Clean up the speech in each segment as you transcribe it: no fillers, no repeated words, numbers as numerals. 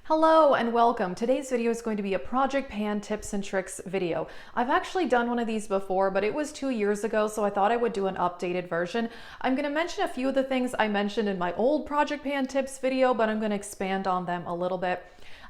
Hello and welcome. Today's video is going to be a project pan tips and tricks video. I've actually done one of these before, but it was 2 years ago, so I thought I would do an updated version. I'm going to mention a few of the things I mentioned in my old project pan tips video, but I'm going to expand on them a little bit.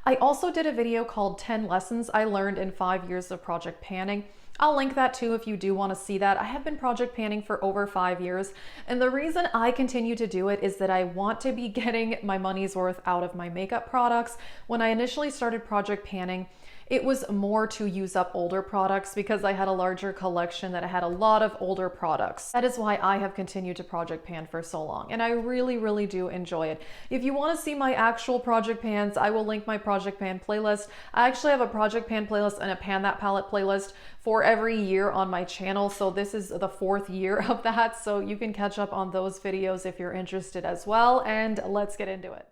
I also did a video called 10 lessons I learned in 5 years of project panning. I'll link that too if you do want to see that. I have been project panning for over 5 years, and the reason I continue to do it is that I want to be getting my money's worth out of my makeup products. When I initially started project panning, it was more to use up older products because I had a larger collection that I had a lot of older products. That is why I have continued to project pan for so long, and I really do enjoy it. If you want to see my actual project pans, I will link my project pan playlist. I actually have a project pan playlist and a pan that palette playlist for every year on my channel, so this is the 4th year of that, so you can catch up on those videos if you're interested as well, and let's get into it.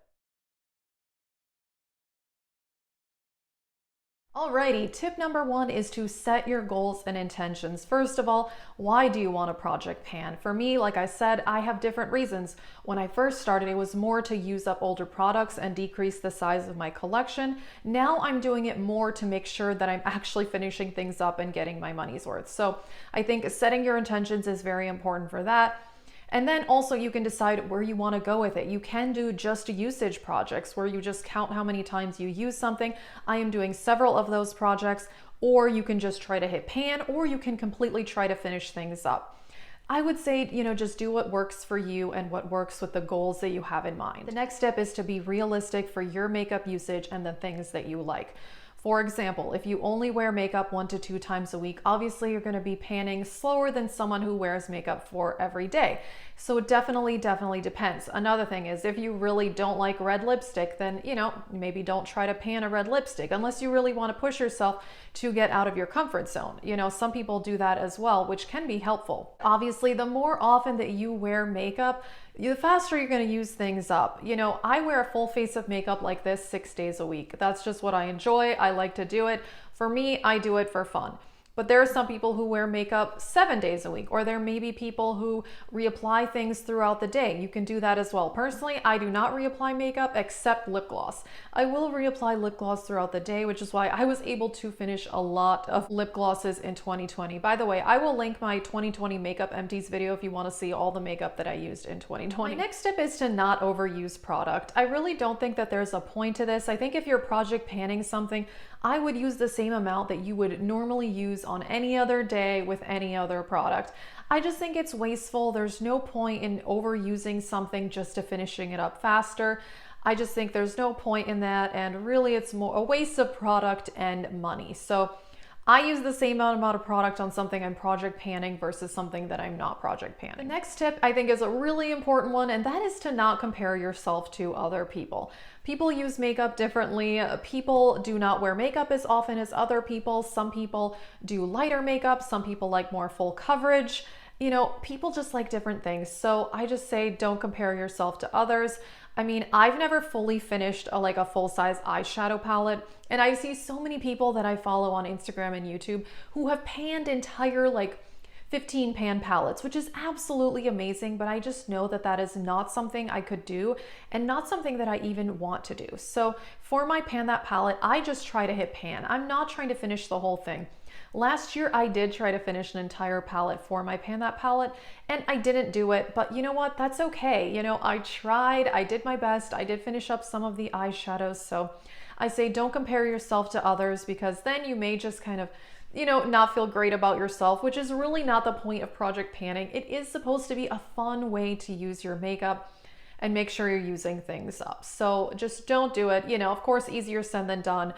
Alrighty, tip number 1 is to set your goals and intentions. First of all, why do you want a project pan? For me, like I said, I have different reasons. When I first started, it was more to use up older products and decrease the size of my collection. Now I'm doing it more to make sure that I'm actually finishing things up and getting my money's worth. So I think setting your intentions is very important for that. And then also you can decide where you want to go with it. You can do just usage projects where you just count how many times you use something. I am doing several of those projects, or you can just try to hit pan, or you can completely try to finish things up. I would say, just do what works for you and what works with the goals that you have in mind. The next step is to be realistic for your makeup usage and the things that you like. For example, if you only wear makeup 1 to 2 times a week, obviously you're going to be panning slower than someone who wears makeup for every day. So it definitely depends. Another thing is if you really don't like red lipstick, then, maybe don't try to pan a red lipstick unless you really want to push yourself to get out of your comfort zone. Some people do that as well, which can be helpful. Obviously, the more often that you wear makeup, the faster you're going to use things up. I wear a full face of makeup like this 6 days a week. That's just what I enjoy. I like to do it. For me, I do it for fun. But there are some people who wear makeup 7 days a week, or there may be people who reapply things throughout the day. You can do that as well. Personally, I do not reapply makeup except lip gloss. I will reapply lip gloss throughout the day, which is why I was able to finish a lot of lip glosses in 2020. By the way, I will link my 2020 makeup empties video if you want to see all the makeup that I used in 2020. My next tip is to not overuse product. I really don't think that there's a point to this. I think if you're project panning something, I would use the same amount that you would normally use on any other day with any other product. I just think it's wasteful. There's no point in overusing something just to finishing it up faster. I just think there's no point in that, and really it's more a waste of product and money. So I use the same amount of product on something I'm project panning versus something that I'm not project panning. The next tip I think is a really important one, and that is to not compare yourself to other people. People use makeup differently. People do not wear makeup as often as other people. Some people do lighter makeup. Some people like more full coverage. People just like different things. So I just say don't compare yourself to others. I mean, I've never fully finished a full-size eyeshadow palette, and I see so many people that I follow on Instagram and YouTube who have panned entire 15 pan palettes, which is absolutely amazing, but I just know that that is not something I could do and not something that I even want to do. So for my pan that palette, I just try to hit pan. I'm not trying to finish the whole thing. Last year, I did try to finish an entire palette for my pan that palette, and I didn't do it, but you know what? That's okay. I tried, I did my best. I did finish up some of the eyeshadows. So I say don't compare yourself to others, because then you may just kind of not feel great about yourself, which is really not the point of project panning. It is supposed to be a fun way to use your makeup and make sure you're using things up. So just don't do it. Of course, easier said than done.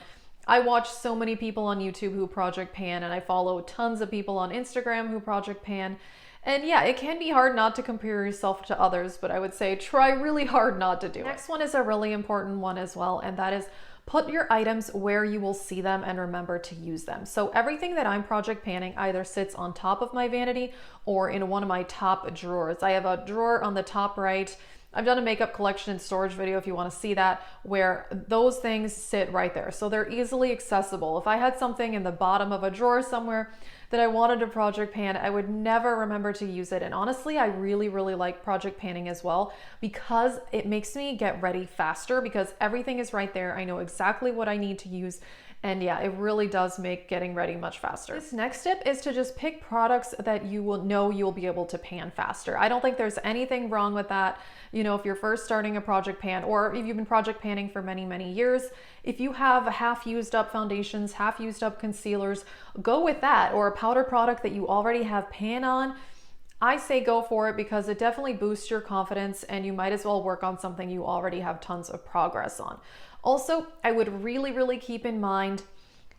I watch so many people on YouTube who project pan, and I follow tons of people on Instagram who project pan. And yeah, it can be hard not to compare yourself to others, but I would say try really hard not to do it. Next one is a really important one as well, and that is put your items where you will see them and remember to use them. So everything that I'm project panning either sits on top of my vanity or in one of my top drawers. I have a drawer on the top right. I've done a makeup collection and storage video if you want to see that, where those things sit right there. So they're easily accessible. If I had something in the bottom of a drawer somewhere, that I wanted a project pan, I would never remember to use it. And honestly, I really, really like project panning as well because it makes me get ready faster because everything is right there. I know exactly what I need to use. And yeah, it really does make getting ready much faster. This next tip is to just pick products that you will know you'll be able to pan faster. I don't think there's anything wrong with that. You know, if you're first starting a project pan, or if you've been project panning for many, many years, if you have half used up foundations, half used up concealers, go with that, or a powder product that you already have pan on. I say go for it because it definitely boosts your confidence and you might as well work on something you already have tons of progress on. Also, I would really, really keep in mind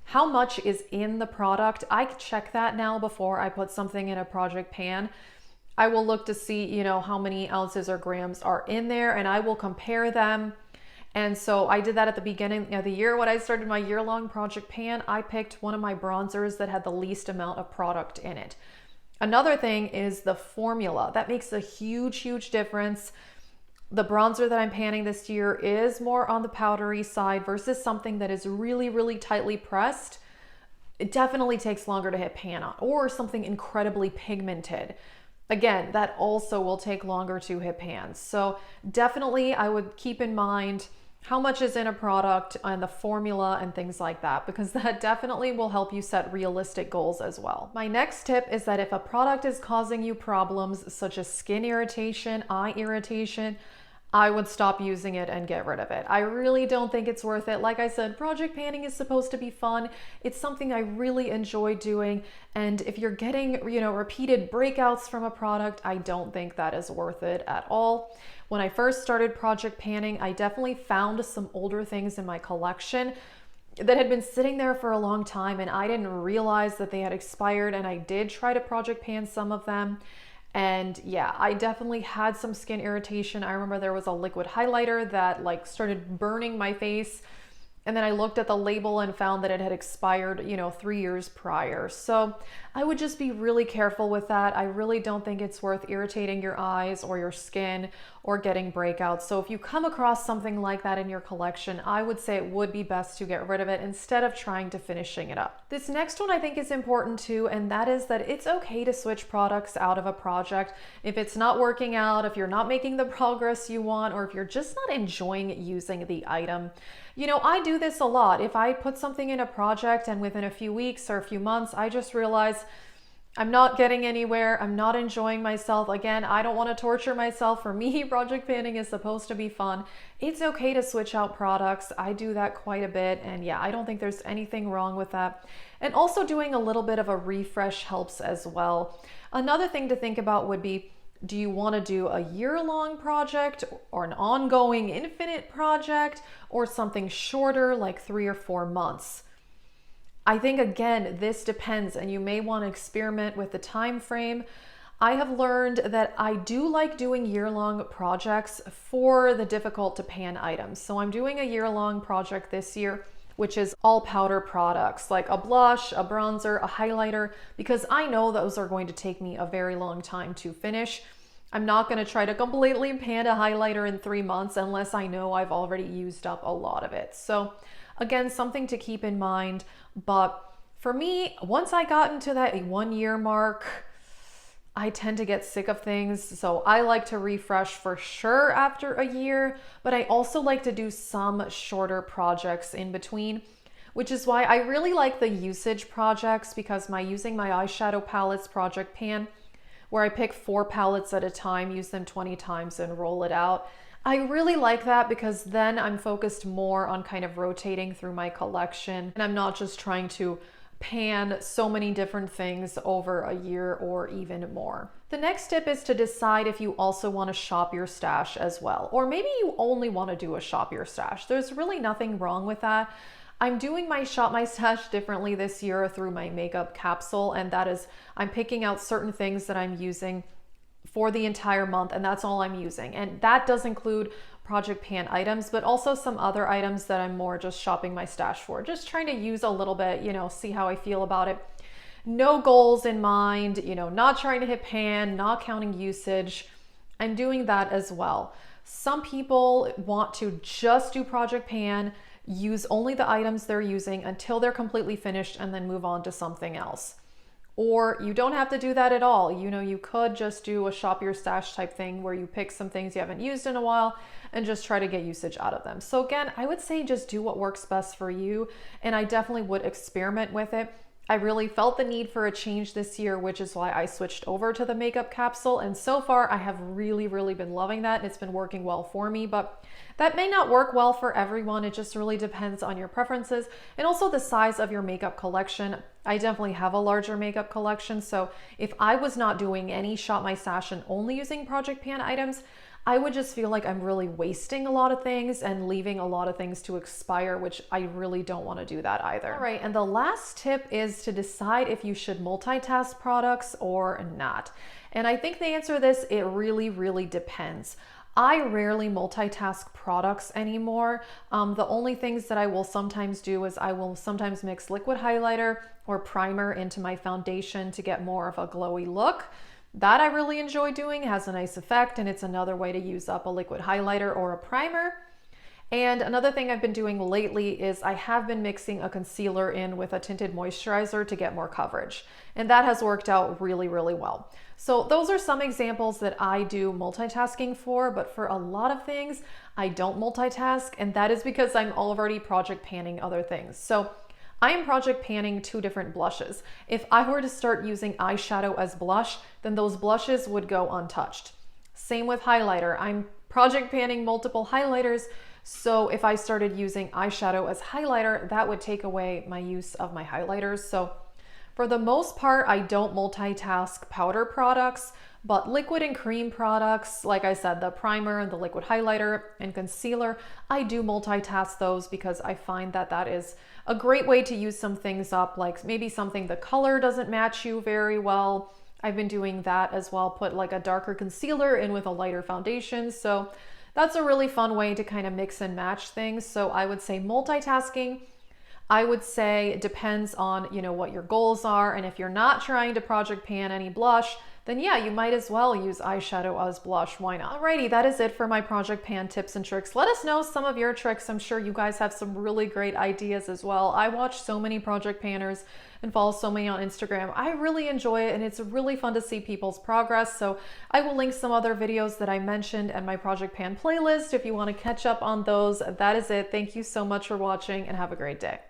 how much is in the product. I check that now before I put something in a project pan. I will look to see, you know, how many ounces or grams are in there and I will compare them. And so I did that at the beginning of the year. When I started my year-long project pan, I picked one of my bronzers that had the least amount of product in it. Another thing is the formula. That makes a huge, huge difference. The bronzer that I'm panning this year is more on the powdery side versus something that is really, really tightly pressed. It definitely takes longer to hit pan on, or something incredibly pigmented. Again, that also will take longer to hit pan. So definitely I would keep in mind how much is in a product and the formula and things like that, because that definitely will help you set realistic goals as well. My next tip is that if a product is causing you problems such as skin irritation, eye irritation, I would stop using it and get rid of it. I really don't think it's worth it. Like I said, project panning is supposed to be fun. It's something I really enjoy doing. And if you're getting, you know, repeated breakouts from a product, I don't think that is worth it at all. When I first started project panning, I definitely found some older things in my collection that had been sitting there for a long time and I didn't realize that they had expired, and I did try to project pan some of them. And yeah, I definitely had some skin irritation. I remember there was a liquid highlighter that like started burning my face. And then I looked at the label and found that it had expired, you know, 3 years prior. So I would just be really careful with that. I really don't think it's worth irritating your eyes or your skin or getting breakouts. So if you come across something like that in your collection, I would say it would be best to get rid of it instead of trying to finishing it up. This next one I think is important too, and that is that it's okay to switch products out of a project if it's not working out, if you're not making the progress you want, or if you're just not enjoying using the item. You know, I do this a lot. If I put something in a project and within a few weeks or a few months, I just realize I'm not getting anywhere, I'm not enjoying myself. Again, I don't want to torture myself. For me, project panning is supposed to be fun. It's okay to switch out products. I do that quite a bit. And yeah, I don't think there's anything wrong with that. And also doing a little bit of a refresh helps as well. Another thing to think about would be, do you want to do a year-long project or an ongoing infinite project or something shorter like 3 or 4 months? I think again, this depends, and you may want to experiment with the time frame. I have learned that I do like doing year-long projects for the difficult to pan items. So I'm doing a year-long project this year, which is all powder products like a blush, a bronzer, a highlighter, because I know those are going to take me a very long time to finish. I'm not going to try to completely pan a highlighter in 3 months unless I know I've already used up a lot of it. So again, something to keep in mind. But for me, once I got into that 1 year mark, I tend to get sick of things. So I like to refresh for sure after a year, but I also like to do some shorter projects in between, which is why I really like the usage projects, because using my eyeshadow palettes project pan, where I pick 4 palettes at a time, use them 20 times and roll it out. I really like that because then I'm focused more on kind of rotating through my collection, and I'm not just trying to pan so many different things over a year or even more. The next tip is to decide if you also want to shop your stash as well, or maybe you only want to do a shop your stash. There's really nothing wrong with that. I'm doing my shop my stash differently this year through my makeup capsule, and that is I'm picking out certain things that I'm using for the entire month, and that's all I'm using. And that does include project pan items, but also some other items that I'm more just shopping my stash for, just trying to use a little bit, you know, see how I feel about it. No goals in mind, you know, not trying to hit pan, not counting usage. I'm doing that as well. Some people want to just do project pan, use only the items they're using until they're completely finished and then move on to something else. Or you don't have to do that at all. You know, you could just do a shop your stash type thing where you pick some things you haven't used in a while and just try to get usage out of them. So again, I would say just do what works best for you. And I definitely would experiment with it. I really felt the need for a change this year, which is why I switched over to the makeup capsule. And so far I have really been loving that. It's been working well for me, but that may not work well for everyone. It just really depends on your preferences and also the size of your makeup collection. I definitely have a larger makeup collection. So if I was not doing any Shop My Stash and only using Project Pan items, I would just feel like I'm really wasting a lot of things and leaving a lot of things to expire, which I really don't want to do that either. All right, and the last tip is to decide if you should multitask products or not. And I think the answer to this, it really depends. I rarely multitask products anymore. The only things that I will sometimes do is I will sometimes mix liquid highlighter or primer into my foundation to get more of a glowy look. That I really enjoy doing, has a nice effect, and it's another way to use up a liquid highlighter or a primer. And another thing I've been doing lately is I have been mixing a concealer in with a tinted moisturizer to get more coverage. And that has worked out really well. So those are some examples that I do multitasking for, but for a lot of things, I don't multitask, and that is because I'm already project panning other things. So I am project panning 2 different blushes. If I were to start using eyeshadow as blush, then those blushes would go untouched. Same with highlighter. I'm project panning multiple highlighters, so if I started using eyeshadow as highlighter, that would take away my use of my highlighters. So for the most part, I don't multitask powder products, but liquid and cream products, like I said, the primer, the liquid highlighter, and concealer, I do multitask those because I find that that is a great way to use some things up, like maybe something the color doesn't match you very well. I've been doing that as well, put like a darker concealer in with a lighter foundation. So that's a really fun way to kind of mix and match things. So I would say multitasking, I would say it depends on, you know, what your goals are. And if you're not trying to project pan any blush, then yeah, you might as well use eyeshadow as blush. Why not? Alrighty, that is it for my project pan tips and tricks. Let us know some of your tricks. I'm sure you guys have some really great ideas as well. I watch so many project panners and follow so many on Instagram. I really enjoy it, and it's really fun to see people's progress. So I will link some other videos that I mentioned and my project pan playlist if you want to catch up on those. That is it. Thank you so much for watching, and have a great day.